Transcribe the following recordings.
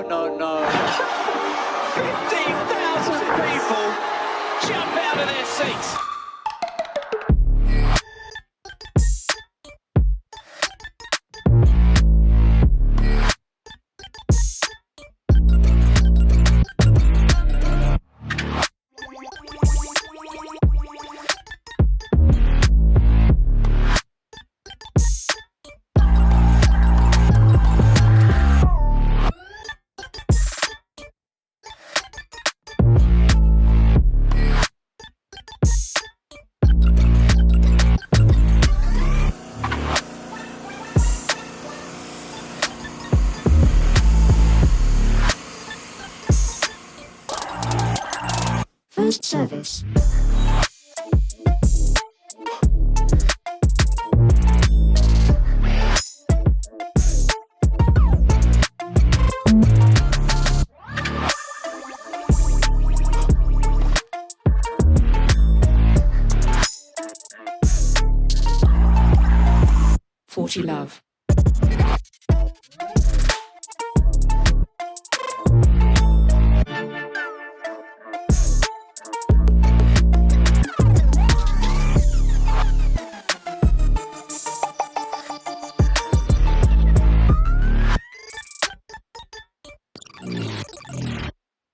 no, no, no. 15,000 people jump out of their seats. First service. Love.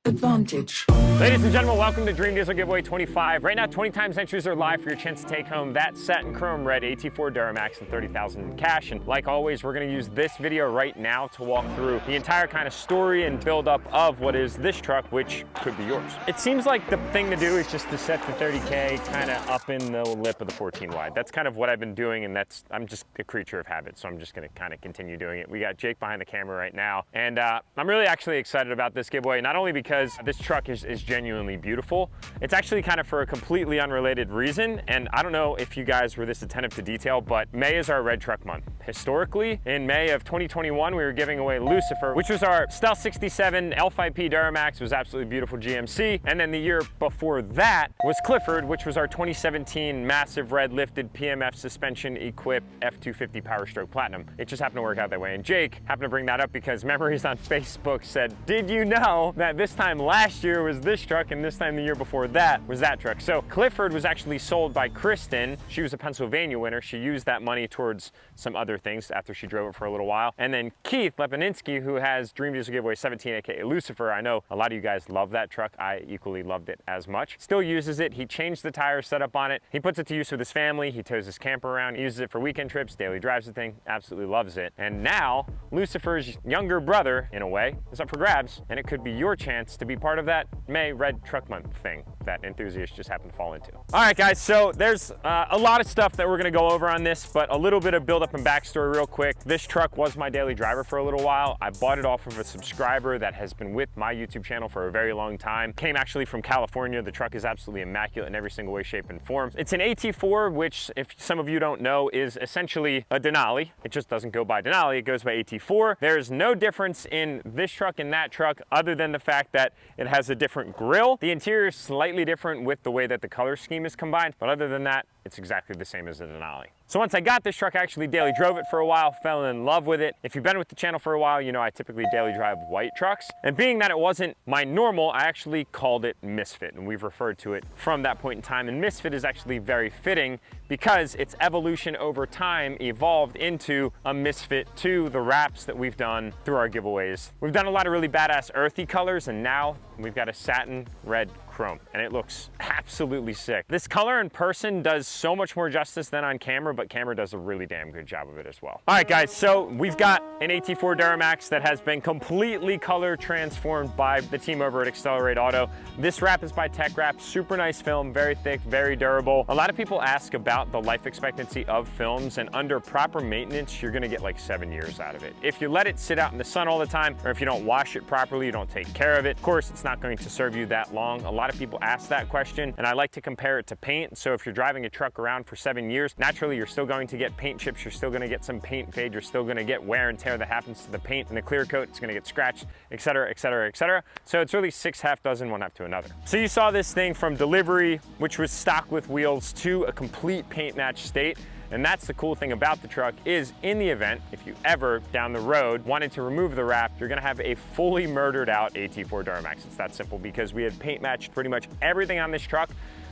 Advantage. Ladies and gentlemen, welcome to Dream Diesel Giveaway 25. Right now, 20 times entries are live for your chance to take home that Satin Chrome Red AT4 Duramax and 30,000 in cash. And like always, we're going to use this video right now to walk through the entire kind of story and build up of what is this truck, which could be yours. It seems like the thing to do is just to set the 30K kind of up in the lip of the 14 wide. That's kind of what I've been doing, and I'm just a creature of habit, so I'm just going to kind of continue doing it. We got Jake behind the camera right now, and I'm really actually excited about this giveaway, not only because this truck is genuinely beautiful. It's actually kind of for a completely unrelated reason, and I don't know if you guys were this attentive to detail, but May is our red truck month. Historically, in May of 2021, we were giving away Lucifer, which was our Stealth 67 L5P Duramax. It was absolutely beautiful GMC. And then the year before that was Clifford, which was our 2017 massive red lifted PMF suspension equipped F250 Power Stroke Platinum. It just happened to work out that way. And Jake happened to bring that up because Memories on Facebook said, did you know that this time last year was this truck and this time the year before that was that truck? So Clifford was actually sold by Kristen. She was a Pennsylvania winner. She used that money towards some other things after she drove it for a little while. And then Keith Lepaninsky, who has Dream Diesel Giveaway 17, aka Lucifer. I know a lot of you guys love that truck. I equally loved it as much. Still uses it. He changed the tire setup on it. He puts it to use with his family. He tows his camper around. He uses it for weekend trips, daily drives the thing, absolutely loves it. And now Lucifer's younger brother, in a way, is up for grabs, and it could be your chance to be part of that May Red Truck Month thing that enthusiasts just happen to fall into. All right, guys, so there's a lot of stuff that we're gonna go over on this, but a little bit of build up and backstory real quick. This truck was my daily driver for a little while. I bought it off of a subscriber that has been with my YouTube channel for a very long time. Came actually from California. The truck is absolutely immaculate in every single way, shape, and form. It's an AT4, which, if some of you don't know, is essentially a Denali. It just doesn't go by Denali, it goes by AT4. There's no difference in this truck and that truck other than the fact that it has a different grille. The interior is slightly different with the way that the color scheme is combined, but other than that, it's exactly the same as a Denali. So once I got this truck, I actually daily drove it for a while, fell in love with it. If you've been with the channel for a while, you know I typically daily drive white trucks. And being that it wasn't my normal, I actually called it MISFIT, and we've referred to it from that point in time. And MISFIT is actually very fitting because its evolution over time evolved into a MISFIT to the wraps that we've done through our giveaways. We've done a lot of really badass earthy colors, and now we've got a satin red chrome, and it looks absolutely sick. This color in person does so much more justice than on camera, but camera does a really damn good job of it as well. All right, guys, so we've got an AT4 Duramax that has been completely color transformed by the team over at Accelerate Auto. This wrap is by Tech Wrap, super nice film, very thick, very durable. A lot of people ask about the life expectancy of films, and under proper maintenance, you're gonna get like 7 years out of it. If you let it sit out in the sun all the time, or if you don't wash it properly, you don't take care of it, of course, it's not going to serve you that long. A lot of people ask that question, and I like to compare it to paint. So if you're driving a truck around for 7 years, naturally you're still going to get paint chips, you're still going to get some paint fade, you're still going to get wear and tear that happens to the paint and the clear coat, it's going to get scratched, etc., etc., etc. So it's really 6 half dozen, one after another. So you saw this thing from delivery, which was stock with wheels, to a complete paint match state. And that's the cool thing about the truck is in the event, if you ever down the road wanted to remove the wrap, you're gonna have a fully murdered out AT4 Duramax. It's that simple because we had paint matched pretty much everything on this truck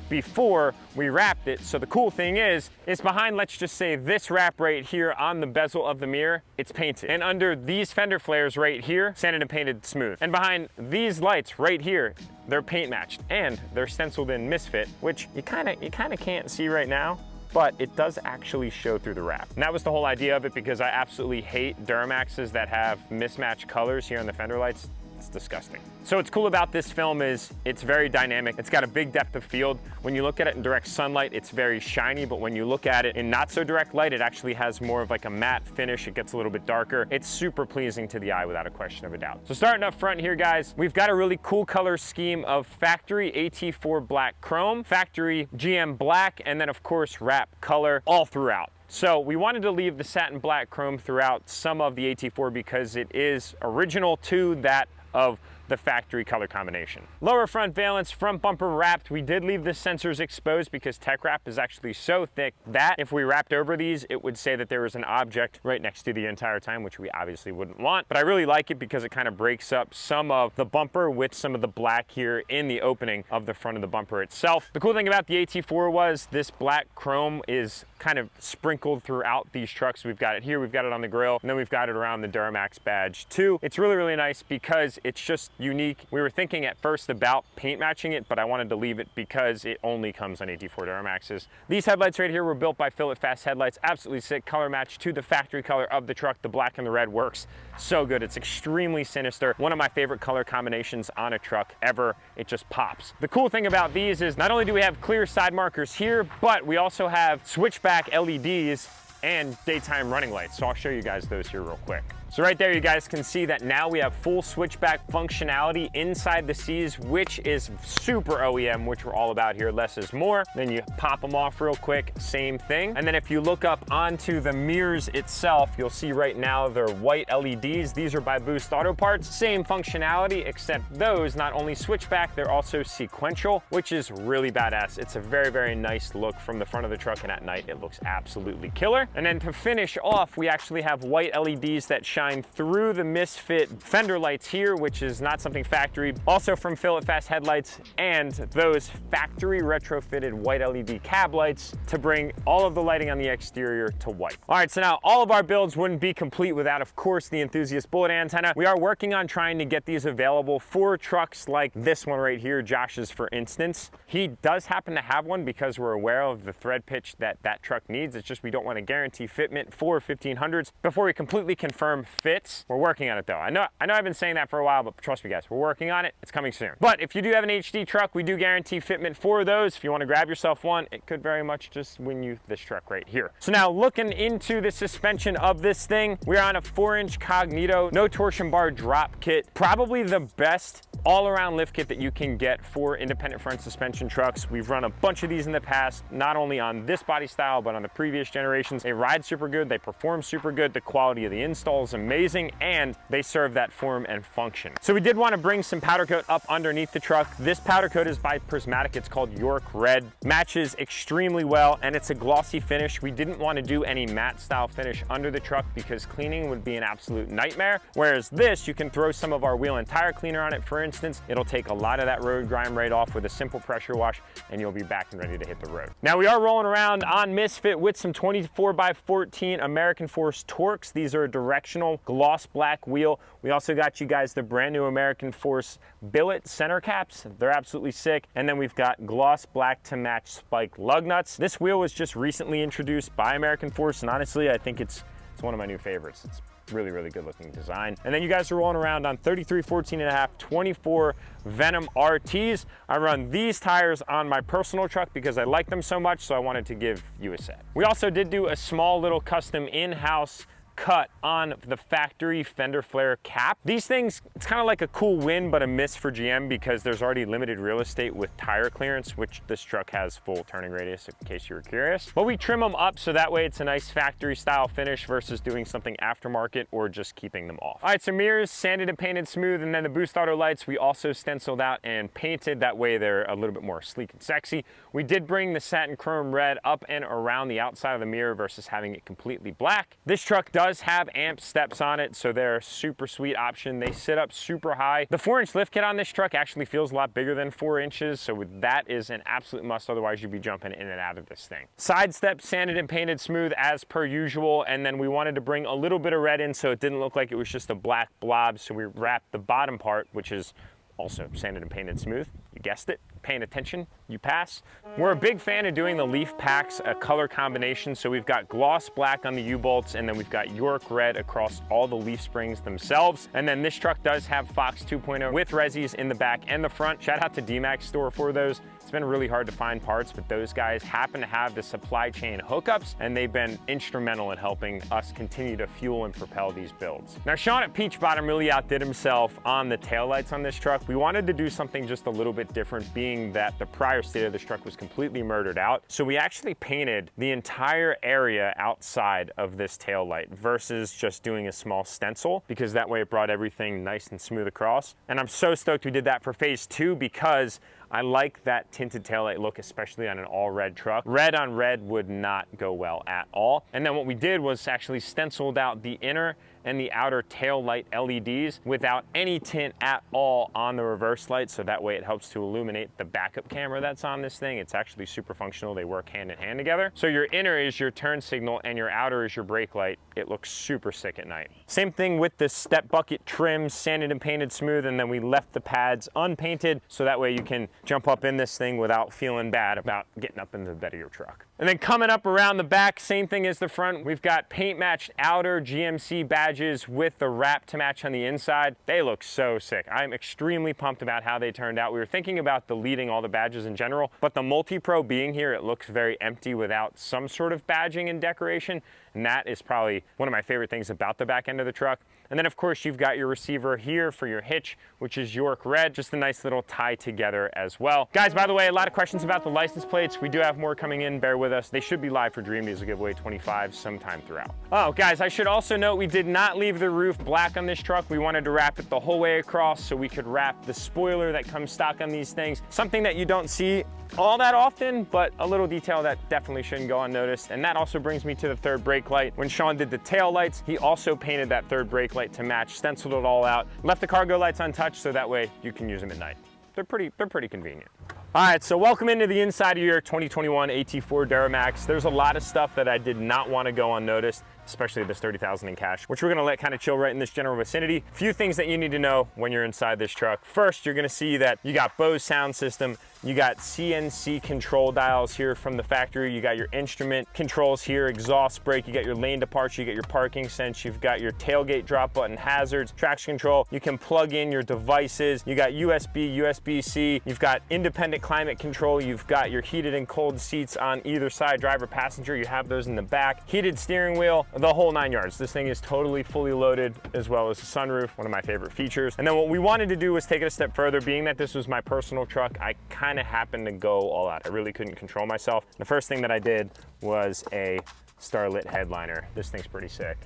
before we wrapped it. So the cool thing is behind, let's just say this wrap right here on the bezel of the mirror, it's painted. And under these fender flares right here, sanded and painted smooth. And behind these lights right here, they're paint matched and they're stenciled in MISFIT, which you kind of can't see right now, but it does actually show through the wrap. And that was the whole idea of it, because I absolutely hate Duramaxes that have mismatched colors here on the fender lights. It's disgusting. So what's cool about this film is it's very dynamic. It's got a big depth of field. When you look at it in direct sunlight, it's very shiny, but when you look at it in not so direct light, it actually has more of like a matte finish. It gets a little bit darker. It's super pleasing to the eye without a question of a doubt. So starting up front here, guys, we've got a really cool color scheme of factory AT4 black chrome, factory GM black, and then of course wrap color all throughout. So we wanted to leave the satin black chrome throughout some of the AT4 because it is original to that of the factory color combination. Lower front valence, front bumper wrapped. We did leave the sensors exposed because tech wrap is actually so thick that if we wrapped over these, it would say that there was an object right next to the entire time, which we obviously wouldn't want. But I really like it because it kind of breaks up some of the bumper with some of the black here in the opening of the front of the bumper itself. The cool thing about the AT4 was this black chrome is kind of sprinkled throughout these trucks. We've got it here, we've got it on the grill, and then we've got it around the Duramax badge too. It's really, really nice because it's just unique. We were thinking at first about paint matching it, but I wanted to leave it because it only comes on AT4 Duramaxes. These headlights right here were built by Fillet Fast Headlights. Absolutely sick color match to the factory color of the truck. The black and the red works so good. It's extremely sinister. One of my favorite color combinations on a truck ever. It just pops. The cool thing about these is not only do we have clear side markers here, but we also have switchback LEDs and daytime running lights. So I'll show you guys those here real quick. So right there, you guys can see that now we have full switchback functionality inside the C's, which is super OEM, which we're all about here. Less is more. Then you pop them off real quick, same thing. And then if you look up onto the mirrors itself, you'll see right now they're white LEDs. These are by Boost Auto Parts. Same functionality, except those not only switchback, they're also sequential, which is really badass. It's a very, very nice look from the front of the truck, and at night it looks absolutely killer. And then to finish off, we actually have white LEDs that shine through the MISFIT fender lights here, which is not something factory, also from Fillet Fast Headlights, and those factory retrofitted white LED cab lights to bring all of the lighting on the exterior to white. All right, so now all of our builds wouldn't be complete without, of course, the Enthusiast bullet antenna. We are working on trying to get these available for trucks like this one right here, Josh's for instance. He does happen to have one because we're aware of the thread pitch that that truck needs. It's just we don't want to guarantee fitment for 1500s before we completely confirm fits. We're working on it though. I know I've been saying that for a while, but trust me guys, we're working on it. It's coming soon. But if you do have an HD truck, we do guarantee fitment for those. If you want to grab yourself one, it could very much just win you this truck right here. So now looking into the suspension of this thing, we're on a 4-inch Cognito, no torsion bar drop kit. Probably the best all-around lift kit that you can get for independent front suspension trucks. We've run a bunch of these in the past, not only on this body style, but on the previous generations. They ride super good, they perform super good, the quality of the install is amazing, and they serve that form and function. So we did want to bring some powder coat up underneath the truck. This powder coat is by Prismatic. It's called York Red. Matches extremely well, and it's a glossy finish. We didn't want to do any matte style finish under the truck because cleaning would be an absolute nightmare. Whereas this, you can throw some of our wheel and tire cleaner on it, for instance. It'll take a lot of that road grime right off with a simple pressure wash, and you'll be back and ready to hit the road. Now we are rolling around on MISFIT with some 24x14 American Force Torques. These are a directional gloss black wheel. We also got you guys the brand new American Force billet center caps. They're absolutely sick. And then we've got gloss black to match spike lug nuts. This wheel was just recently introduced by American Force, and honestly, I think it's one of my new favorites. It's really, really good looking design. And then you guys are rolling around on 33, 14.5, 24 Venom RTs. I run these tires on my personal truck because I like them so much, so I wanted to give you a set. We also did do a small little custom in-house cut on the factory fender flare cap. These things, it's kind of like a cool win, but a miss for GM because there's already limited real estate with tire clearance, which this truck has full turning radius, in case you were curious. But we trim them up so that way it's a nice factory style finish versus doing something aftermarket or just keeping them off. All right, so mirrors, sanded and painted smooth, and then the boost auto lights, we also stenciled out and painted. That way they're a little bit more sleek and sexy. We did bring the satin chrome red up and around the outside of the mirror versus having it completely black. This truck does have amp steps on it, so they're a super sweet option. They sit up super high. The 4-inch lift kit on this truck actually feels a lot bigger than 4 inches, so that is an absolute must, otherwise you'd be jumping in and out of this thing. Side steps sanded and painted smooth as per usual, and then we wanted to bring a little bit of red in so it didn't look like it was just a black blob, so we wrapped the bottom part, which is also sanded and painted smooth. You guessed it, paying attention, you pass. We're a big fan of doing the leaf packs, a color combination. So we've got gloss black on the U-bolts, and then we've got York red across all the leaf springs themselves. And then this truck does have Fox 2.0 with resis in the back and the front. Shout out to DURTYMAX store for those. It's been really hard to find parts, but those guys happen to have the supply chain hookups, and they've been instrumental in helping us continue to fuel and propel these builds. Now, Sean at Peach Bottom really outdid himself on the taillights on this truck. We wanted to do something just a little bit different, being that the prior state of this truck was completely murdered out. So we actually painted the entire area outside of this taillight versus just doing a small stencil, because that way it brought everything nice and smooth across. And I'm so stoked we did that for phase 2 because I like that tinted taillight look, especially on an all red truck. Red on red would not go well at all. And then what we did was actually stenciled out the inner and the outer tail light LEDs without any tint at all on the reverse light, so that way it helps to illuminate the backup camera that's on this thing. It's actually super functional. They work hand in hand together. So your inner is your turn signal and your outer is your brake light. It looks super sick at night. Same thing with the step bucket trim, sanded and painted smooth, and then we left the pads unpainted so that way you can jump up in this thing without feeling bad about getting up into the bed of your truck. And then coming up around the back, same thing as the front. We've got paint matched outer GMC badges with the wrap to match on the inside. They look so sick. I'm extremely pumped about how they turned out. We were thinking about deleting all the badges in general, but the multi-pro being here, it looks very empty without some sort of badging and decoration. And that is probably one of my favorite things about the back end of the truck. And then of course you've got your receiver here for your hitch, which is York red, just a nice little tie together as well. Guys, by the way, a lot of questions about the license plates. We do have more coming in, bear with us. They should be live for Dream Diesel Giveaway 25 sometime throughout. Oh guys, I should also note we did not leave the roof black on this truck. We wanted to wrap it the whole way across so we could wrap the spoiler that comes stock on these things. Something that you don't see all that often, but a little detail that definitely shouldn't go unnoticed. And that also brings me to the third brake light. When Sean did the tail lights, he also painted that third brake light to match, stenciled it all out, left the cargo lights untouched so that way you can use them at night. They're pretty convenient. All right, so welcome into the inside of your 2021 AT4 Duramax. There's a lot of stuff that I did not want to go unnoticed, especially this $30,000 in cash, which we're gonna let kind of chill right in this general vicinity. A few things that you need to know when you're inside this truck. First, you're gonna see that you got Bose sound system, you got CNC control dials here from the factory, you got your instrument controls here, exhaust brake, you got your lane departure, you got your parking sense, you've got your tailgate drop button hazards, traction control, you can plug in your devices, you got USB, USB-C, you've got independent climate control, you've got your heated and cold seats on either side, driver, passenger, you have those in the back, heated steering wheel, the whole 9 yards. This thing is totally fully loaded, as well as a sunroof, one of my favorite features. And then what we wanted to do was take it a step further, being that this was my personal truck, I kind of happened to go all out. I really couldn't control myself. The first thing that I did was a Starlight headliner. This thing's pretty sick.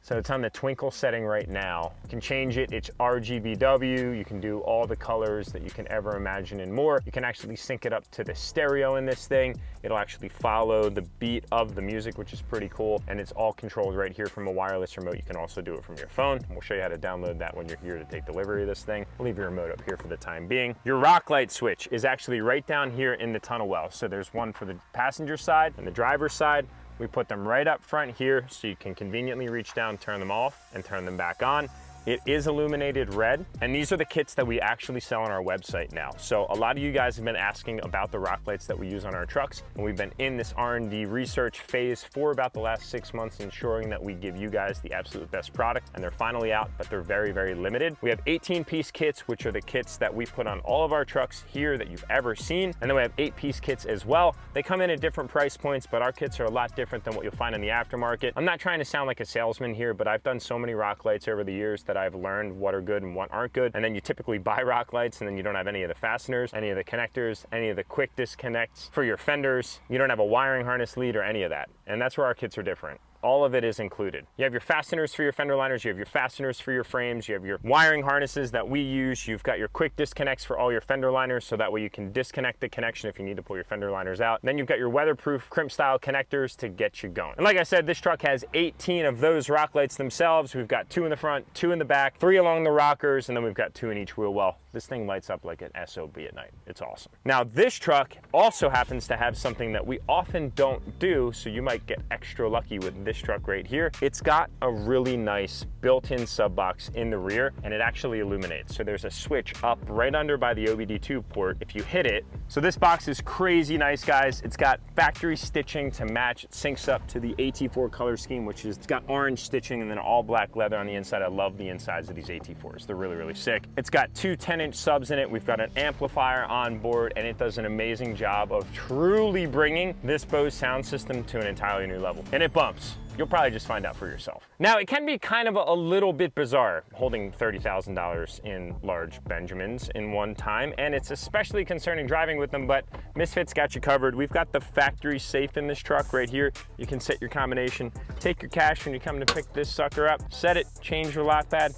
So it's on the twinkle setting right now. You can change it, it's RGBW, you can do all the colors that you can ever imagine and more. You can actually sync it up to the stereo in this thing. It'll actually follow the beat of the music, which is pretty cool. And it's all controlled right here from a wireless remote. You can also do it from your phone. We'll show you how to download that when you're here to take delivery of this thing. I'll leave your remote up here for the time being. Your rock light switch is actually right down here in the tunnel well. So there's one for the passenger side and the driver's side. We put them right up front here so you can conveniently reach down, turn them off, and turn them back on. It is illuminated red, and these are the kits that we actually sell on our website now. So a lot of you guys have been asking about the rock lights that we use on our trucks, and we've been in this R&D research phase for about the last 6 months, ensuring that we give you guys the absolute best product, and they're finally out, but they're very, very limited. We have 18-piece kits, which are the kits that we put on all of our trucks here that you've ever seen, and then we have 8-piece kits as well. They come in at different price points, but our kits are a lot different than what you'll find in the aftermarket. I'm not trying to sound like a salesman here, but I've done so many rock lights over the years that I've learned what are good and what aren't good. And then you typically buy rock lights and then you don't have any of the fasteners, any of the connectors, any of the quick disconnects for your fenders. You don't have a wiring harness lead or any of that. And that's where our kits are different. All of it is included. You have your fasteners for your fender liners, you have your fasteners for your frames, you have your wiring harnesses that we use, you've got your quick disconnects for all your fender liners, so that way you can disconnect the connection if you need to pull your fender liners out. Then you've got your weatherproof crimp style connectors to get you going. And like I said, this truck has 18 of those rock lights themselves. We've got 2 in the front, 2 in the back, 3 along the rockers, and then we've got 2 in each wheel well. This thing lights up like an SOB at night. It's awesome. Now, this truck also happens to have something that we often don't do, so you might get extra lucky with this truck right here. It's got a really nice built-in sub box in the rear, and it actually illuminates. So there's a switch up right under by the OBD2 port if you hit it. So this box is crazy nice, guys. It's got factory stitching to match. It syncs up to the AT4 color scheme, which is, it's got orange stitching and then all black leather on the inside. I love the insides of these AT4s. They're really, really sick. It's got 2 10-inch subs in it. We've got an amplifier on board, and it does an amazing job of truly bringing this Bose sound system to an entirely new level. And it bumps. You'll probably just find out for yourself. Now, it can be kind of a little bit bizarre holding $30,000 in large Benjamins in one time, and it's especially concerning driving with them, but MISFIT's got you covered. We've got the factory safe in this truck right here. You can set your combination, take your cash when you come to pick this sucker up, set it, change your lock pad,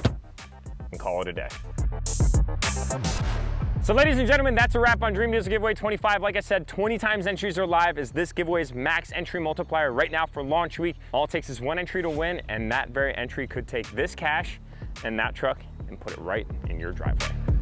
and call it a day. So ladies and gentlemen, that's a wrap on Dream Diesel Giveaway 25. Like I said, 20 times entries are live as this giveaway's max entry multiplier right now for launch week. All it takes is 1 entry to win, and that very entry could take this cash and that truck and put it right in your driveway.